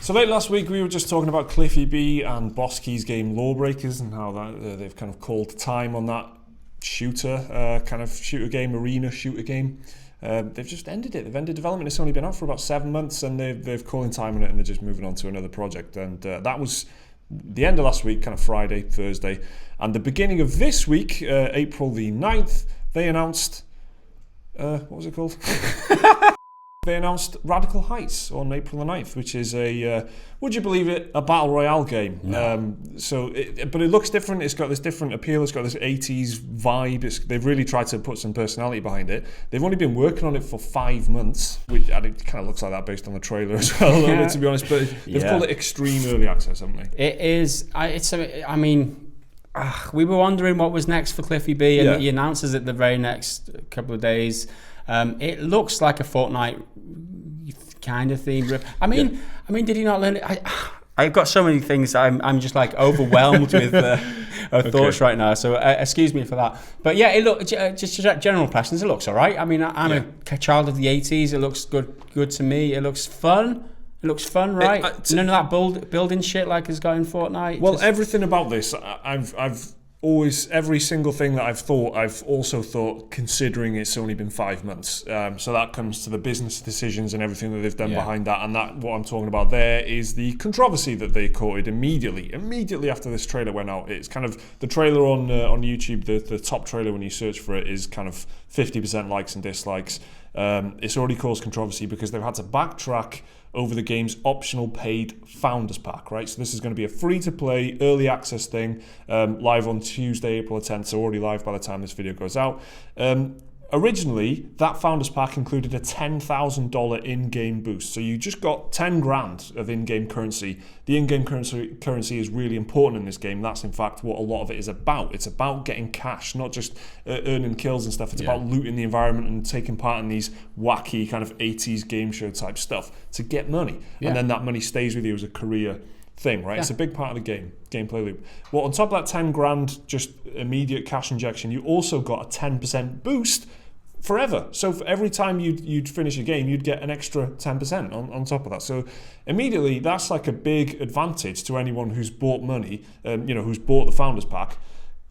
So late last week we were just talking about Cliffy B and Bosskey's game Lawbreakers and how that they've kind of called time on that shooter game, arena shooter game. They've just ended it. They've ended development. It's only been out for about 7 months and they've calling time on it and they're just moving on to another project. And that was the end of last week, kind of Friday, Thursday. And the beginning of this week, April the 9th, they announced... what was it called? They announced Radical Heights on April the 9th, which is would you believe it, a battle royale game. No. But it looks different. It's got this different appeal. It's got this 80s vibe. They've really tried to put some personality behind it. They've only been working on it for 5 months, which it kind of looks like that based on the trailer as well, a little bit, to be honest. But they've called it extreme early access, haven't they? It is. We were wondering what was next for Cliffy B, and he announces it the very next couple of days. It looks like a Fortnite kind of theme. I mean, did he not learn it? I've got so many things. I'm just like overwhelmed with thoughts right now. So excuse me for that. But yeah, it look just general impressions. It looks all right. I mean, I'm a child of the '80s. It looks good to me. It looks fun. It looks fun, right? None of that building shit like has got in Fortnite. Well, everything about this, I've always, every single thing that I've also thought, considering it's only been 5 months. So that comes to the business decisions and everything that they've done behind that. And that, what I'm talking about there is the controversy that they courted immediately after this trailer went out. It's kind of the trailer on YouTube, the top trailer when you search for it is kind of 50% likes and dislikes. It's already caused controversy because they've had to backtrack over the game's optional paid Founders Pack, right? So this is going to be a free-to-play early access thing, live on Tuesday, April 10th, so already live by the time this video goes out. Originally, that Founders Pack included a $10,000 in-game boost. So you just got 10 grand of in-game currency. The in-game currency is really important in this game. That's, in fact, what a lot of it is about. It's about getting cash, not just earning kills and stuff. It's about looting the environment and taking part in these wacky kind of 80s game show type stuff to get money. And then that money stays with you as a career thing, right? It's a big part of the gameplay loop. Well, on top of that 10 grand, just immediate cash injection, you also got a 10% boost forever. So for every time you'd finish a game, you'd get an extra 10% on top of that. So immediately, that's like a big advantage to anyone who's bought money, who's bought the Founders Pack,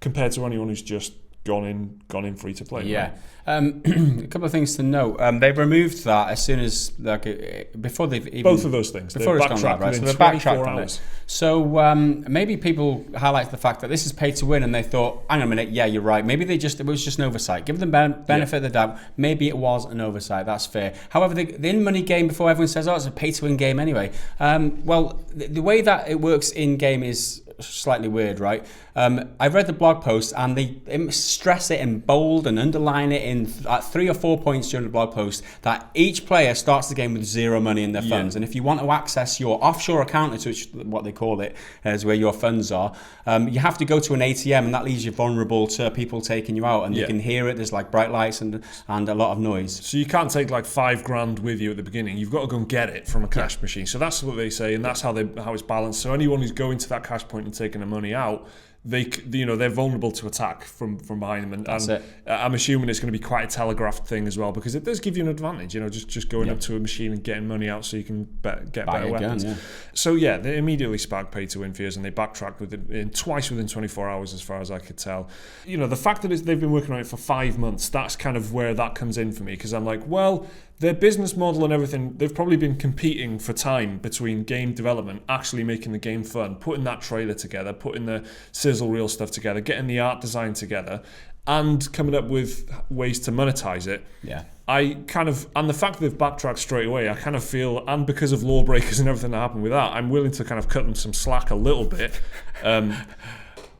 compared to anyone who's just gone in free to play. Yeah. Right? A couple of things to note. They've removed that as soon as before they've even both of those things. Before it's gone live, right? So they've backtracked on it. So maybe people highlight the fact that this is pay to win, and they thought, "Hang on a minute, yeah, you're right. Maybe it was just an oversight. Give them benefit of the doubt. Maybe it was an oversight. That's fair. However, the in-money game, before everyone says, "Oh, it's a pay-to-win game," anyway. Well, the way that it works in-game is slightly weird, right? I've read the blog post and they stress it in bold and underline it in 3 or 4 points during the blog post that each player starts the game with zero money in their funds. And if you want to access your offshore account, which is what they call it, is where your funds are, you have to go to an ATM, and that leaves you vulnerable to people taking you out. And you can hear it. There's like bright lights and a lot of noise. So you can't take like 5 grand with you at the beginning. You've got to go and get it from a cash machine. So that's what they say, and that's how it's balanced. So anyone who's going to that cash point and taking the money out, they're vulnerable to attack from behind them, and I'm assuming it's going to be quite a telegraphed thing as well, because it does give you an advantage, just going up to a machine and getting money out so you can get better weapons. So they immediately sparked pay to win fears, and they backtracked twice within 24 hours, as far as I could tell. The fact that they've been working on it for 5 months, that's kind of where that comes in for me, because I'm like, well, their business model and everything, they've probably been competing for time between game development, actually making the game fun, putting that trailer together, putting the sizzle reel stuff together, getting the art design together, and coming up with ways to monetize it. And the fact that they've backtracked straight away, I kind of feel, and because of Lawbreakers and everything that happened with that, I'm willing to kind of cut them some slack a little bit.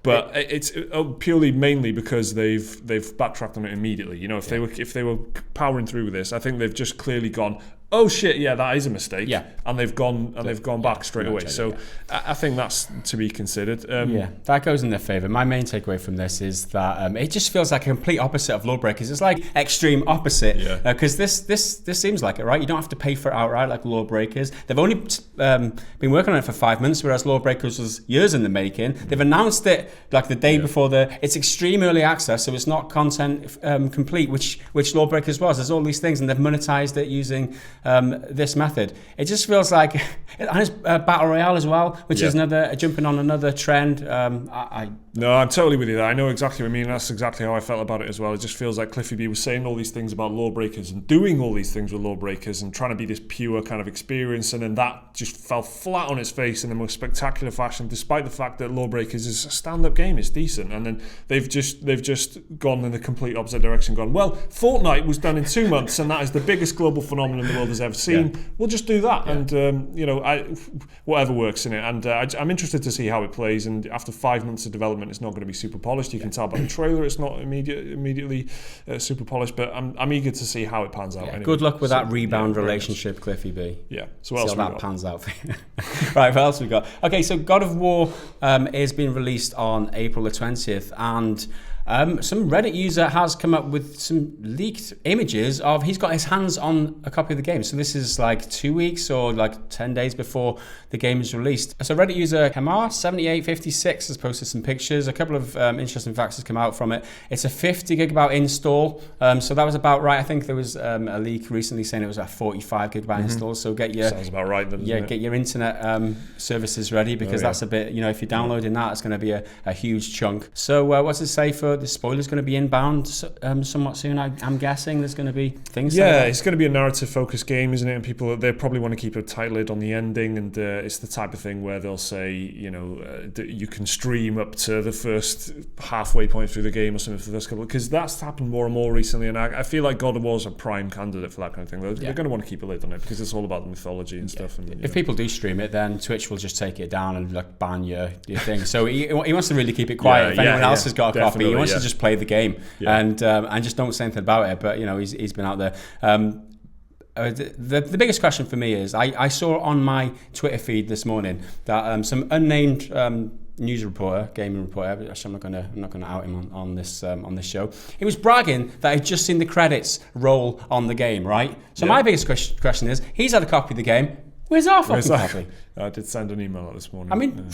But it's purely mainly because they've backtracked on it immediately. If they were powering through with this, I think they've just clearly gone, oh shit, yeah, that is a mistake. Yeah. And they've gone back straight away. So I think that's to be considered. That goes in their favour. My main takeaway from this is that it just feels like a complete opposite of Lawbreakers. It's like extreme opposite. Because this seems like it, right? You don't have to pay for it outright like Lawbreakers. They've only been working on it for 5 months, whereas Lawbreakers was years in the making. They've announced it like the day before it's extreme early access, so it's not content complete, which Lawbreakers was. There's all these things, and they've monetized it using this method. It just feels like, and it's Battle Royale as well, which is jumping on another trend. No, I'm totally with you there. I know exactly what you mean. That's exactly how I felt about it as well. It just feels like Cliffy B was saying all these things about Lawbreakers and doing all these things with Lawbreakers and trying to be this pure kind of experience, and then that just fell flat on its face in the most spectacular fashion, despite the fact that Lawbreakers is a stand-up game. It's decent. And then they've just gone in the complete opposite direction, gone, well, Fortnite was done in 2 months and that is the biggest global phenomenon the world has ever seen. We'll just do that. And, whatever works in it. And I'm interested to see how it plays. And after 5 months of development, it's not going to be super polished. You can tell by the trailer it's not immediately super polished, but I'm eager to see how it pans out. Anyway. Good luck with that rebound relationship, Cliffy B. Yeah. So what else see how that pans out for you. Right, what else we got? Okay, so God of War is being released on April the 20th, and some Reddit user has come up with some leaked images of he's got his hands on a copy of the game. So this is like 2 weeks or like 10 days before the game is released. So Reddit user Kamar7856 has posted some pictures. A couple of interesting facts has come out from it. It's a 50 gigabyte install. So that was about right. I think there was a leak recently saying it was a 45 gigabyte install. So get your sounds about right. Then, get your internet services ready, because that's a bit, if you're downloading that, it's going to be a huge chunk. So what's it say for the spoiler's going to be inbound somewhat soon? I'm guessing there's going to be things. Yeah, it's going to be a narrative-focused game, isn't it? And people, they probably want to keep a tight lid on the ending, and it's the type of thing where they'll say, you can stream up to the first halfway point through the game or something for the first couple, because that's happened more and more recently, and I feel like God of War's a prime candidate for that kind of thing. They're going to want to keep a lid on it because it's all about the mythology and stuff. And if people do stream it, then Twitch will just take it down and like ban your thing. So he wants to really keep it quiet. If anyone else has got a copy, he wants to just play the game and just don't say anything about it. But he's been out there. The biggest question for me is I saw on my Twitter feed this morning that some unnamed news reporter, gaming reporter, actually I'm not gonna out him on this show. He was bragging that he'd just seen the credits roll on the game, right? So my biggest question is, he's had a copy of the game. Where's our fucking copy? I did send an email out this morning. I mean,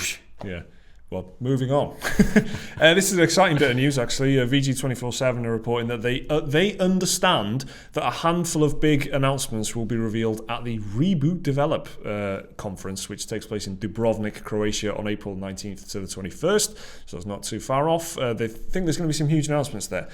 yeah. Well, moving on. This is an exciting bit of news, actually. VG247 are reporting that they understand that a handful of big announcements will be revealed at the Reboot Develop conference, which takes place in Dubrovnik, Croatia, on April 19th to the 21st. So it's not too far off. They think there's going to be some huge announcements there.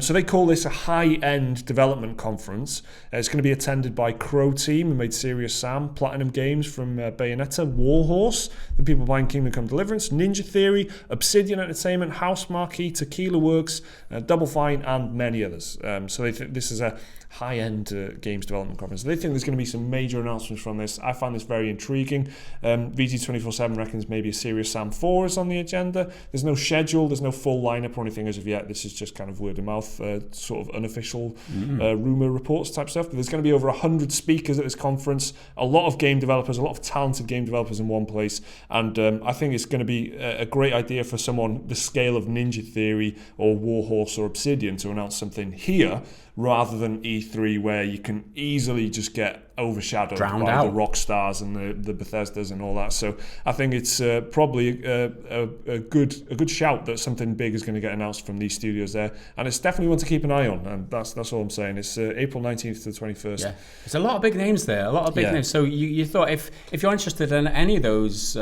So they call this a high-end development conference. It's going to be attended by Crow Team, who made Serious Sam, Platinum Games from Bayonetta, Warhorse, the people behind Kingdom Come Deliverance, Ninja Theory, Obsidian Entertainment, House Marquee, Tequila Works, Double Fine, and many others. So they think this is a high-end games development conference. They think there's going to be some major announcements from this. I find this very intriguing. VG247 reckons maybe a Serious Sam 4 is on the agenda. There's no schedule, there's no full lineup or anything as of yet. This is just kind of word of mouth, sort of unofficial rumour reports type stuff. But there's going to be over 100 speakers at this conference, a lot of game developers, a lot of talented game developers in one place, and I think it's going to be a great idea for someone the scale of Ninja Theory or Warhorse or Obsidian to announce something here rather than E3, where you can easily just get overshadowed by the Rockstars and the Bethesdas and all that. So I think it's probably a good shout that something big is going to get announced from these studios there, and it's definitely one to keep an eye on. And that's all I'm saying. It's April 19th to the 21st. Yeah, there's a lot of big names there. A lot of big names. So you thought if you're interested in any of those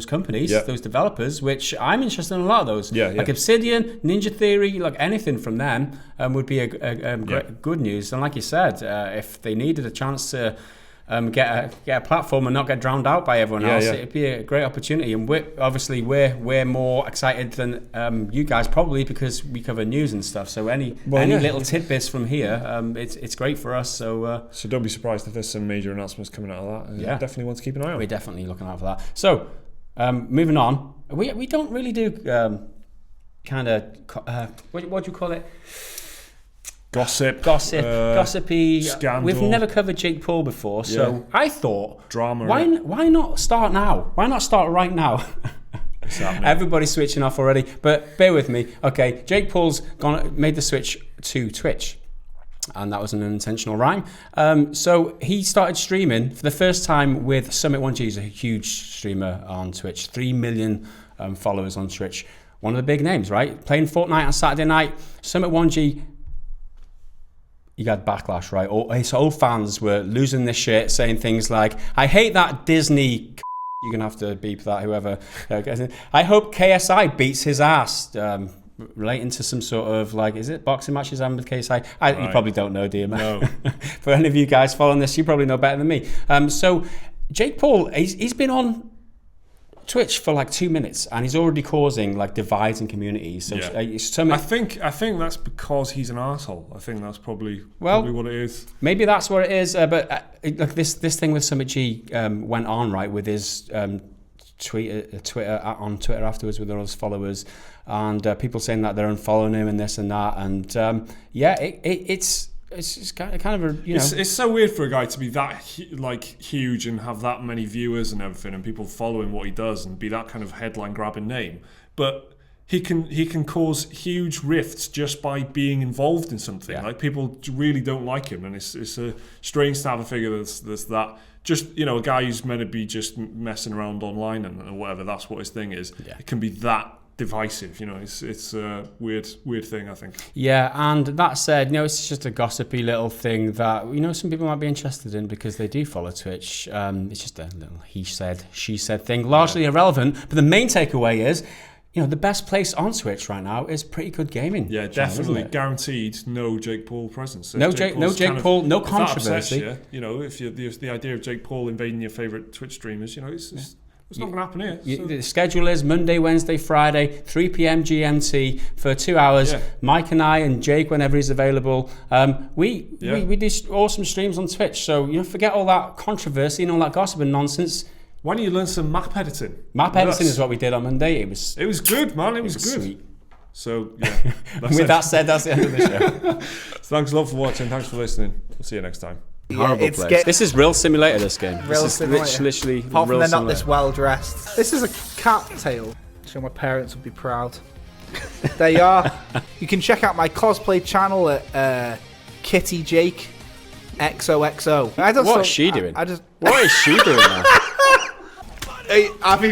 companies, those developers, which I'm interested in a lot of those, like Obsidian, Ninja Theory, like anything from them would be a good news. And like you said, if they needed a chance to get a platform and not get drowned out by everyone else, it'd be a great opportunity. And we're more excited than you guys, probably because we cover news and stuff. So any little tidbits from here, it's great for us. So don't be surprised if there's some major announcements coming out of that. Definitely want to keep an eye on. We're definitely looking out for that. So moving on, we don't really do kind of what do you call it? Gossipy. Scandal. We've never covered Jake Paul before, so I thought, drama. Why not start now? Why not start right now? Everybody's switching off already, but bear with me. Okay, Jake Paul's made the switch to Twitch. And that was an unintentional rhyme. So he started streaming for the first time with Summit1G. He's a huge streamer on Twitch. 3 million followers on Twitch. One of the big names, right? Playing Fortnite on Saturday night. Summit1G, you got backlash, right? So old fans were losing their shit, saying things like, I hate that Disney... You're going to have to beep that, whoever. I hope KSI beats his ass. Relating to some sort of, like, is it boxing matches I'm with KSI? Right. You probably don't know, do you, man? No. For any of you guys following this, you probably know better than me. So Jake Paul, he's been on Twitch for like 2 minutes, and he's already causing like divides in communities. So, I think that's because he's an arsehole. I think that's probably what it is. Maybe that's what it is. But like this thing with Summit G went on, right, with his Twitter afterwards with all his followers, and people saying that they're unfollowing him and this and that, and it's kind of a, you know... It's so weird for a guy to be that huge and have that many viewers and everything, and people following what he does and be that kind of headline grabbing name, but he can cause huge rifts just by being involved in something. Yeah. Like, people really don't like him, and it's a strange to have a figure that's that. Just, you know, a guy who's meant to be just messing around online and whatever, that's what his thing is. Yeah. It can be that divisive, you know. It's a weird thing, I think. Yeah, and that said, you know, it's just a gossipy little thing that, you know, some people might be interested in because they do follow Twitch. It's just a little he said, she said thing, largely irrelevant. But the main takeaway is, you know, the best place on Twitch right now is Pretty Good Gaming. Yeah, definitely guaranteed no Jake Paul presence. No Jake Paul, no controversy. Upsets, you know, if the idea of Jake Paul invading your favourite Twitch streamers, you know, it's not going to happen here. So. The schedule is Monday, Wednesday, Friday, 3 p.m. GMT for 2 hours. Yeah. Mike and I and Jake, whenever he's available, we do awesome streams on Twitch. So, you know, forget all that controversy and all that gossip and nonsense. Why don't you learn some map editing? Map editing is what we did on Monday. It was good, man. It was good. Sweet. So, yeah. With that said, that's the end of the show. Thanks a lot for watching. Thanks for listening. We'll see you next time. Horrible place. This is real simulator, this game. Literally apart from real they're simulator. not this well dressed. This is a cat tail. So my parents would be proud. There you are. You can check out my cosplay channel at Kitty Jake XOXO. What is she doing? What is she doing now? Hey, happy